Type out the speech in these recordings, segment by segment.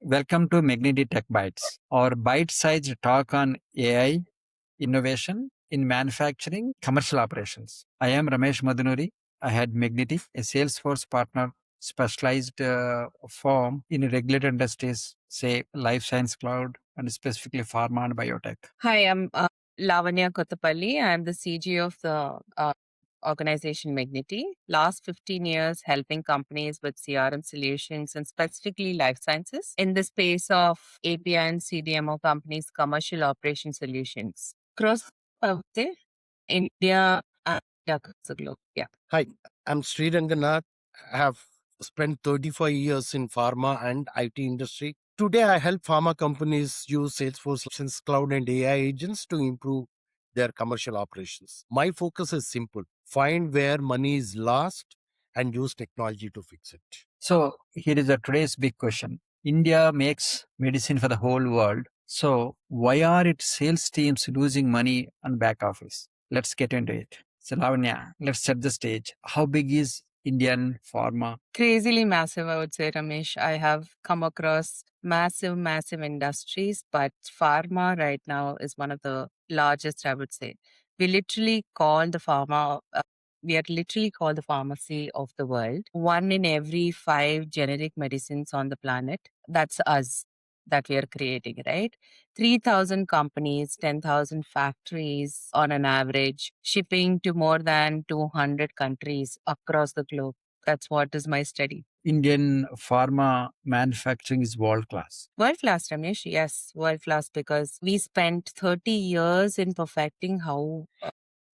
Welcome to Megnity Tech Bytes, our bite-sized talk on AI innovation in manufacturing commercial operations. I am Ramesh Madunuri. I had Megnity, a Salesforce partner specialized firm in regulated industries, say life science cloud and specifically pharma and biotech. Hi, I'm Lavanya Kottapalli. I'm the CG of the organization Megnity. Last 15 years helping companies with CRM solutions and specifically life sciences in the space of API and CDMO companies' commercial operation solutions across India and across the globe. Yeah. Hi, I'm Sri Ranganath. I have spent 35 years in pharma and IT industry. Today, I help pharma companies use Salesforce Sales Cloud and AI agents to improve their commercial operations. My focus is simple: find where money is lost and use technology to fix it. So here is a today's big question. India makes medicine for the whole world. So why are its sales teams losing money on back office? Let's get into it. So Lavanya, let's set the stage. How big is Indian pharma? Crazily massive, I would say, Ramesh. I have come across massive industries, but pharma right now is one of the largest, I would say. We literally call the pharma, we are literally called the pharmacy of the world. One in every five generic medicines on the planet, that's us that we are creating, right? 3,000 companies, 10,000 factories on an average, shipping to more than 200 countries across the globe. That's what is my study. Indian pharma manufacturing is world class. World class, Ramesh. Yes, world class because we spent 30 years in perfecting how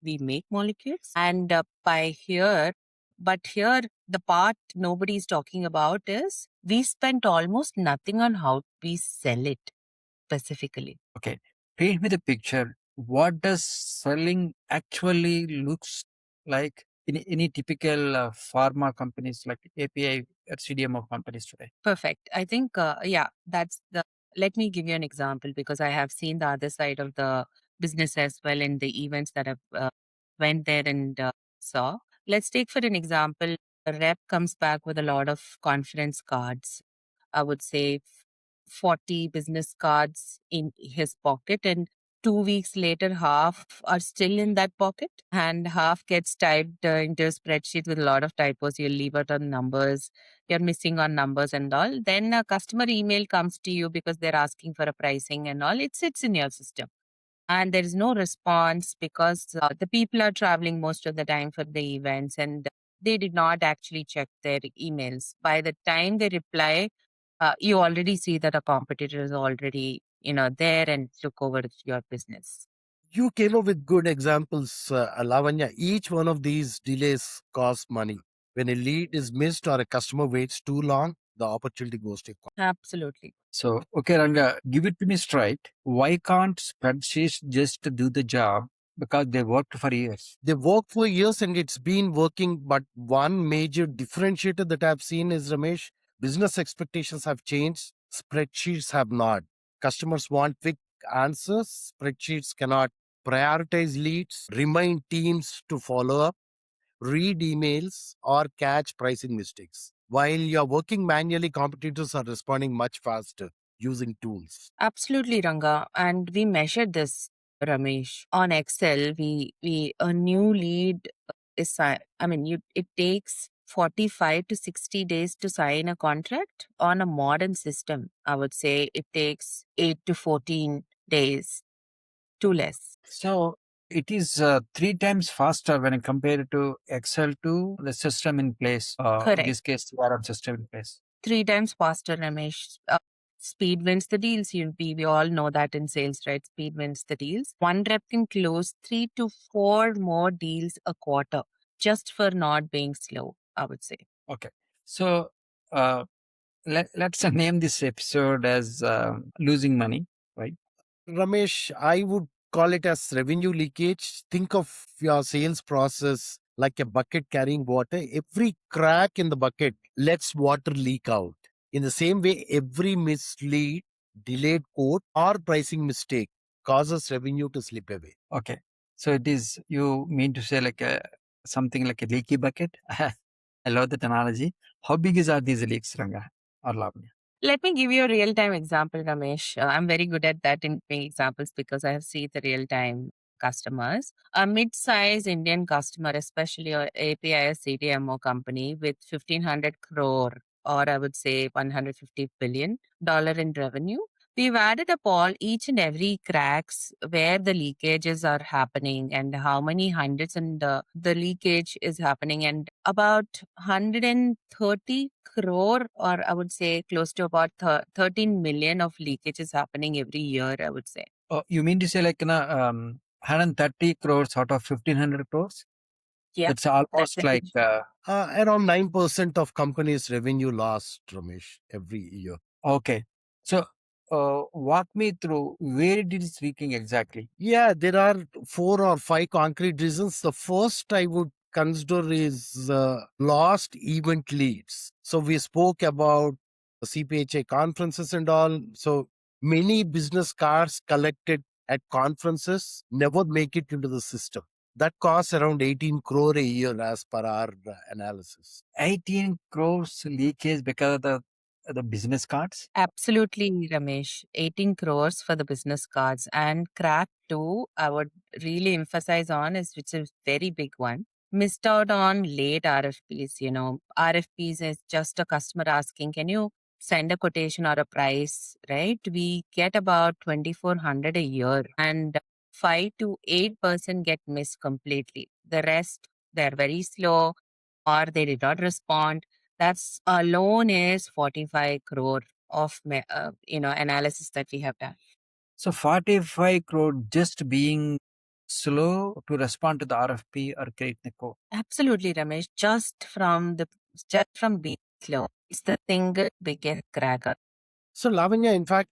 we make molecules. And but here, the part nobody's talking about is we spent almost nothing on how we sell it specifically. Okay, paint me the picture. What does selling actually looks like in any typical pharma companies like API or CDMO companies today? Perfect. I think, yeah, that's the. Let me give you an example because I have seen the other side of the business as well in the events that I've went there and saw. Let's take for an example, a rep comes back with a lot of conference cards. I would say 40 business cards in his pocket, and 2 weeks later, half are still in that pocket, and half gets typed into a spreadsheet with a lot of typos. You'll leave out on numbers, you're missing on numbers and all. Then a customer email comes to you because they're asking for a pricing and all. It sits in your system and there is no response because the people are traveling most of the time for the events and they did not actually check their emails. By the time they reply, you already see that a competitor is already there and took over your business. You came up with good examples, Lavanya. Each one of these delays costs money. When a lead is missed or a customer waits too long, the opportunity goes to Absolutely. So, okay, Ranga, give it to me straight. Why can't spreadsheets just do the job? Because they worked for years. They work for years and it's been working. But one major differentiator that I've seen is, Ramesh, business expectations have changed. Spreadsheets have not. Customers want quick answers. Spreadsheets cannot prioritize leads, remind teams to follow up, read emails, or catch pricing mistakes. While you're working manually, competitors are responding much faster using tools. Absolutely, Ranga. And we measured this, Ramesh. On Excel, we a new lead I mean, it takes 45 to 60 days to sign a contract. On a modern system, I would say it takes 8 to 14 days, too less. So, it is three times faster when I compare it to Excel to the system in place. In Correct. this case, CRM system in place. 3 times faster, Ramesh. Speed wins the deals. We all know that in sales, right? Speed wins the deals. One rep can close 3 to 4 more deals a quarter just for not being slow, I would say. Okay. So, uh, let's name this episode as losing money, right? Ramesh, I would call it as revenue leakage. Think of your sales process like a bucket carrying water. Every crack in the bucket lets water leak out. In the same way, every mislead, delayed quote, or pricing mistake causes revenue to slip away. Okay. So it is, you mean to say like something like a leaky bucket? I love that analogy. How big are these leaks, Ranga or Lavanya? Let me give you a real time example, Ramesh. I'm very good at that in giving examples because I have seen the real time customers. A mid sized Indian customer, especially a API CDMO company with 1500 crore, or I would say $150 billion in revenue. We've added up all each and every cracks where the leakages are happening and how many hundreds and the leakage is happening, and about 130 crore, or I would say close to about 13 million of leakages happening every year, I would say. You mean to say like 130 crores out of 1500 crores? Yeah, That's that's almost a like huge. Around 9% of companies' revenue lost, Ramesh, every year. okay. So walk me through where it is leaking exactly. Yeah, there are 4 or 5 concrete reasons. The first I would consider is lost event leads. So we spoke about CPHI conferences and all. So many business cards collected at conferences never make it into the system. That costs around 18 crore a year as per our analysis. 18 crores leakage because of the business cards. Absolutely, Ramesh. 18 crores for the business cards, and crack two, I would really emphasize on is which is very big one. Missed out on late RFPs. RFPs is just a customer asking, can you send a quotation or a price, right? We get about 2400 a year, and 5 to 8% get missed completely. The rest, they're very slow or they did not respond. That's alone is 45 crore of analysis that we have done. So 45 crore just being slow to respond to the RFP or create the code. Absolutely, Ramesh. Just from being slow, it's the single biggest cracker. So, Lavanya, in fact,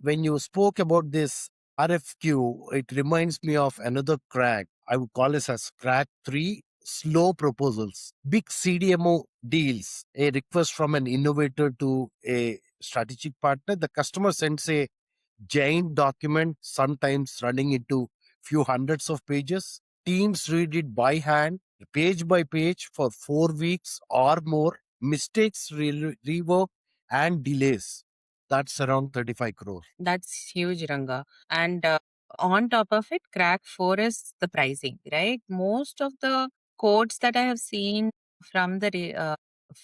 when you spoke about this RFQ, it reminds me of another crack. I would call this as crack 3, slow proposals. Big CDMO deals, a request from an innovator to a strategic partner. The customer sends a giant document, sometimes running into few hundreds of pages. Teams read it by hand, page by page for 4 weeks or more. Mistakes, rework, and delays. That's around 35 crore. That's huge, Ranga. And on top of it, crack four is the pricing, right? Most of the quotes that I have seen from the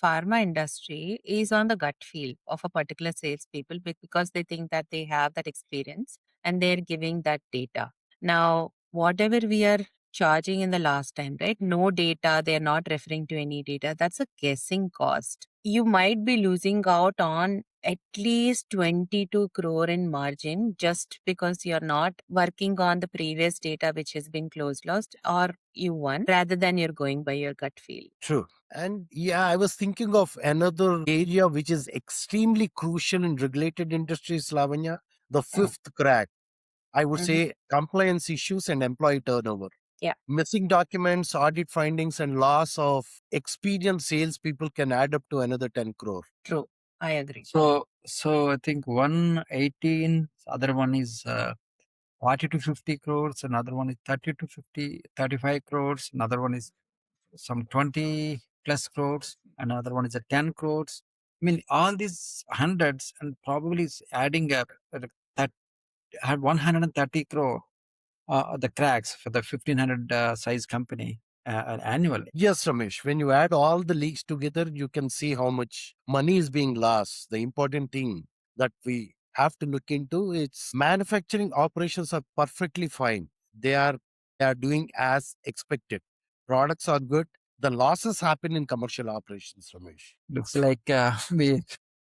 pharma industry is on the gut feel of a particular salespeople because they think that they have that experience and they're giving that data. Now, whatever we are charging in the last time, right? No data, they're not referring to any data. That's a guessing cost. You might be losing out on at least 22 crore in margin just because you're not working on the previous data which has been closed lost or you won rather than you're going by your gut feel. True. And yeah, I was thinking of another area which is extremely crucial in regulated industries, Lavanya. The fifth crack, I would Mhm. say compliance issues and employee turnover. Yeah, Missing documents, audit findings, and loss of experienced salespeople can add up to another 10 crore. true. I agree. So I think 118, other one is 40 to 50 crores, another one is 30 to 50, 35 crores, another one is some 20 plus crores, another one is a 10 crores. I mean, all these hundreds and probably is adding up that had 130 crore the cracks for the 1500 size company annually. Yes, Ramesh, when you add all the leaks together, you can see how much money is being lost. The important thing that we have to look into is manufacturing operations are perfectly fine. They are doing as expected. Products are good. The losses happen in commercial operations, Ramesh. Looks like we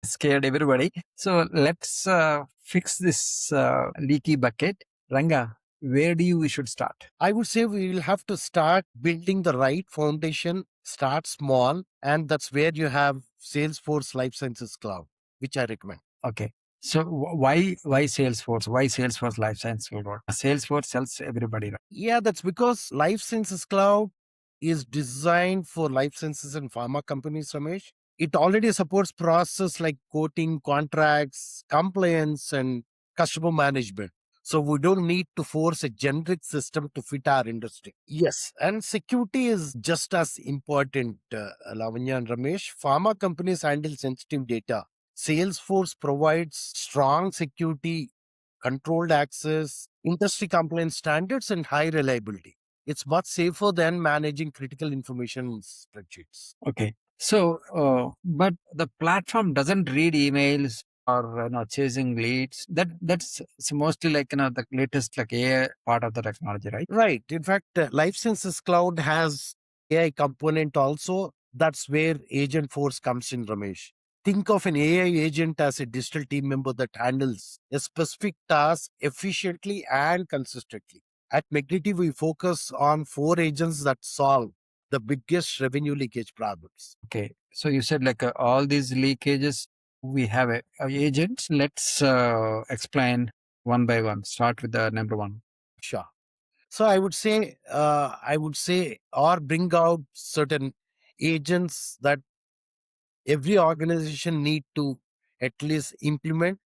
scared everybody. So let's fix this leaky bucket. Ranga, where do you we should start? I would say we will have to start building the right foundation, start small, and that's where you have Salesforce Life Sciences Cloud, which I recommend. Okay. So why Salesforce? Why Salesforce Life Science will work? Salesforce sells everybody. Right? Yeah, that's because Life Sciences Cloud is designed for life sciences and pharma companies, Ramesh. It already supports processes like quoting, contracts, compliance, and customer management. So we don't need to force a generic system to fit our industry. Yes, and security is just as important, Lavanya and Ramesh. Pharma companies handle sensitive data, Salesforce provides strong security, controlled access, industry compliance standards, and high reliability. It's much safer than managing critical information in spreadsheets. Okay. So, but the platform doesn't read emails or chasing leads. That's mostly like the latest like AI part of the technology, right? Right. In fact, Life Sciences Cloud has AI component also. That's where Agent Force comes in, Ramesh. Think of an AI agent as a digital team member that handles a specific task efficiently and consistently. At Megnity, we focus on four agents that solve the biggest revenue leakage problems. Okay. So you said like all these leakages, we have agents. Let's explain one by one. Start with the number one. Sure. So I would say, or bring out certain agents that every organization need to at least implement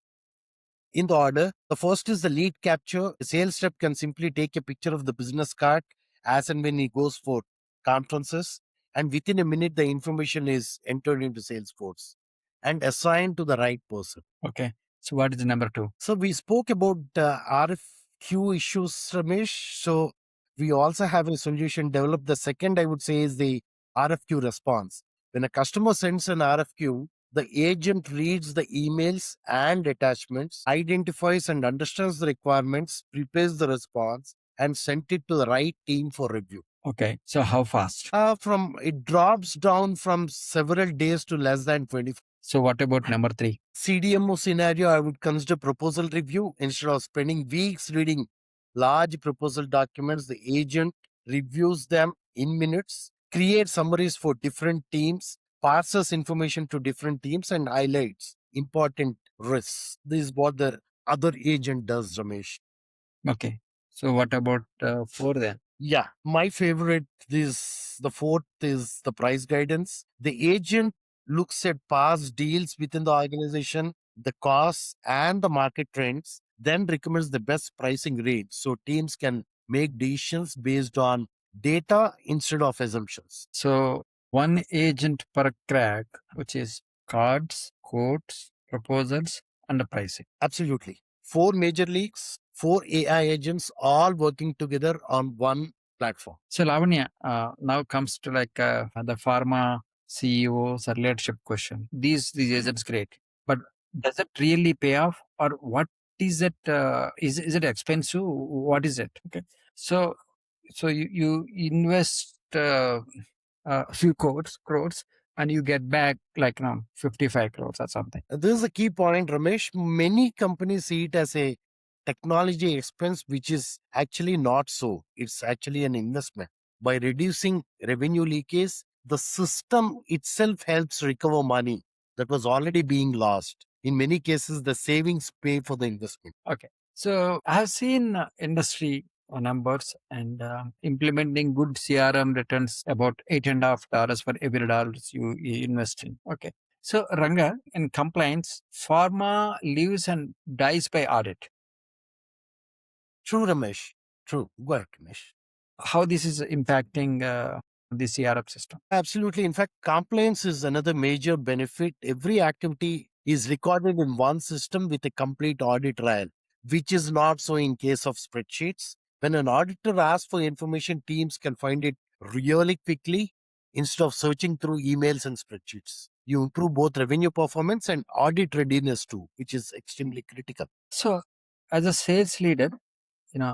in the order. The first is the lead capture. A sales rep can simply take a picture of the business card as and when he goes for conferences, and within a minute, the information is entered into Salesforce and assigned to the right person. Okay. So what is the number two? So we spoke about RFQ issues, Ramesh. So we also have a solution developed. The second, I would say, is the RFQ response. When a customer sends an RFQ, the agent reads the emails and attachments, identifies and understands the requirements, prepares the response, and sent it to the right team for review. Okay. So how fast? From it drops down from several days to less than 20. So what about number three? CDMO scenario, I would consider proposal review. Instead of spending weeks reading large proposal documents, the agent reviews them in minutes, creates summaries for different teams, passes information to different teams, and highlights important risks. This is what the other agent does, Ramesh. Okay. So what about four then? Yeah, my favorite is the fourth is the price guidance. The agent looks at past deals within the organization, the costs and the market trends, then recommends the best pricing range so teams can make decisions based on data instead of assumptions. So one agent per crack, which is cards, quotes, proposals, and the pricing. Absolutely. Four major leagues, four AI agents all working together on one platform. So Lavanya, now comes to like the pharma CEOs or leadership question. These agents great, but does it really pay off, or what is it? Is it expensive? What is it? Okay, so you invest a few crores and you get back like 55 crores or something. This is a key point, Ramesh. Many companies see it as a technology expense, which is actually not so. It's actually an investment. By reducing revenue leakage, the system itself helps recover money that was already being lost. In many cases, the savings pay for the investment. Okay. So I have seen industry numbers and implementing good CRM returns about $8.50 for every dollars you invest in. Okay. So Ranga, in compliance, pharma lives and dies by audit. True, Ramesh. True. Go ahead, Ramesh. How this is impacting the CRM system? Absolutely. In fact, compliance is another major benefit. Every activity is recorded in one system with a complete audit trail, which is not so in case of spreadsheets. When an auditor asks for information, teams can find it really quickly instead of searching through emails and spreadsheets. You improve both revenue performance and audit readiness too, which is extremely critical. So as a sales leader,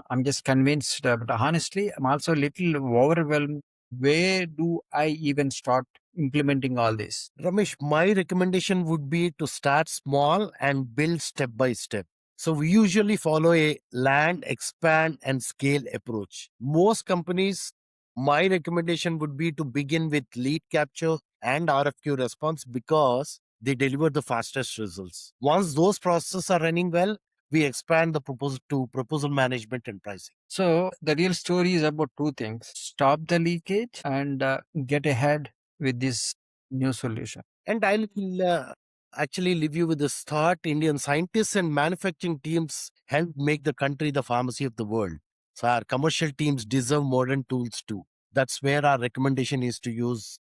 I'm just convinced, but honestly, I'm also a little overwhelmed. Where do I even start implementing all this? Ramesh, my recommendation would be to start small and build step by step. So we usually follow a land, expand, and scale approach. Most companies, my recommendation would be to begin with lead capture and RFQ response because they deliver the fastest results. Once those processes are running well, we expand the proposal to proposal management and pricing. So the real story is about two things: stop the leakage and get ahead with this new solution. And I'll actually leave you with this thought. Indian scientists and manufacturing teams help make the country the pharmacy of the world. So our commercial teams deserve modern tools too. That's where our recommendation is to use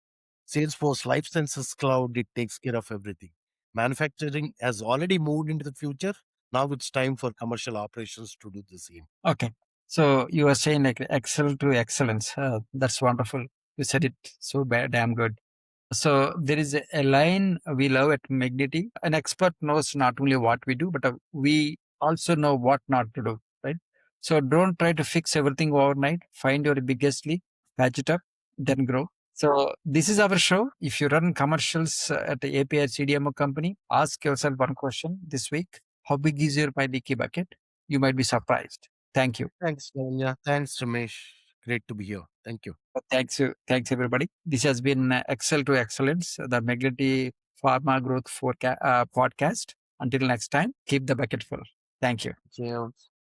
Salesforce Life Sciences Cloud. It takes care of everything. Manufacturing has already moved into the future. Now it's time for commercial operations to do the same. Okay. So you are saying like excel to excellence. That's wonderful. You said it so damn good. So there is a line we love at Megnity. An expert knows not only what we do, but we also know what not to do, right? So don't try to fix everything overnight. Find your biggest leak, patch it up, then grow. So this is our show. If you run commercials at the API CDMO company, ask yourself one question this week. How big is your my leaky bucket? You might be surprised. Thank you. Thanks, Lavanya. Thanks, Ramesh. Great to be here. Thank you. Thanks everybody. This has been Excel to Excellence, the Megnity Pharma Growth Podcast. Until next time, keep the bucket full. Thank you. Cheers.